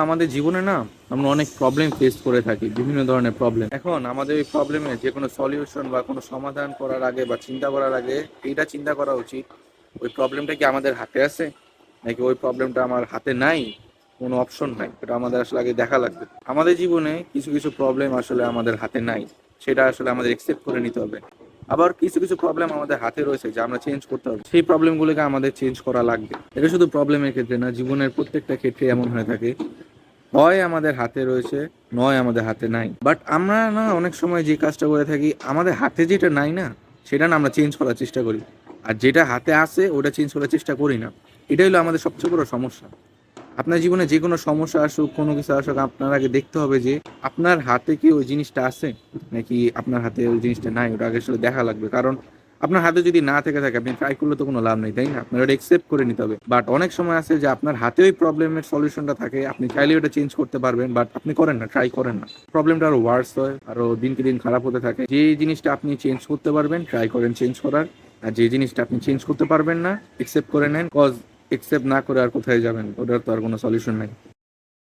আমাদের জীবনে না আমরা অনেক প্রবলেম ফেস করে থাকি, বিভিন্ন ধরনের প্রবলেম। এখন আমাদের এই প্রবলেমে যে কোনো সলিউশন বা কোনো সমাধান করার আগে বা চিন্তা করার আগে এইটা চিন্তা করা উচিত, ওই প্রবলেমটা কি আমাদের হাতে আছে নাকি ওই প্রবলেমটা আমার হাতে নাই, কোনো অপশন নাই। এটা আমাদের আসলে আগে দেখা লাগবে। আমাদের জীবনে কিছু কিছু প্রবলেম আসলে আমাদের হাতে নাই, সেটা আসলে আমাদের একসেপ্ট করে নিতে হবে। আবার কিছু কিছু প্রবলেম আমাদের হাতে রয়েছে যা আমরা চেঞ্জ করতে হবে, সেই প্রবলেমগুলোকে আমাদের চেঞ্জ করা লাগবে। এটা শুধু প্রবলেমের ক্ষেত্রে না, জীবনের প্রত্যেকটা ক্ষেত্রে এমন হয়ে থাকে, হয় আমাদের হাতে রয়েছে নয় আমাদের হাতে নাই। বাট আমরা না অনেক সময় যে কাজটা করে থাকি, আমাদের হাতে যেটা নাই না সেটা না আমরা চেঞ্জ করার চেষ্টা করি, আর যেটা হাতে আছে ওটা চেঞ্জ করার চেষ্টা করি না। এটাই হলো আমাদের সবচেয়ে বড় সমস্যা। আপনার জীবনে যে কোনো সমস্যা আসুক, কোনো কিছু আসুক, আপনার আগে দেখতে হবে যে আপনার হাতে কি ওই জিনিসটা আছে নাকি আপনার হাতে ওই জিনিসটা নাই। ওটা আগে আসলে দেখা লাগবে, কারণ আপনার হাতে যদি না থেকে থাকে আপনি ট্রাই করলে তো কোনো লাভ নেই, তাই না? আপনার ওটা একসেপ্ট করে নিতে হবে। বাট অনেক সময় আছে যে আপনার হাতে ওই প্রবলেমের সলিউশনটা থাকে, আপনি চাইলে ওটা চেঞ্জ করতে পারবেন, বাট আপনি করেন না, ট্রাই করেন না। প্রবলেমটা আরো ওয়ার্স হয়, আরো দিনকে দিন খারাপ হতে থাকে। যে জিনিসটা আপনি চেঞ্জ করতে পারবেন ট্রাই করেন চেঞ্জ করার, আর যে জিনিসটা আপনি চেঞ্জ করতে পারবেন না একসেপ্ট করে নেন, কজ একসেপ্ট না করে আর কোথায় যাবেন, ওটার তো আর কোনো সলিউশন নাই।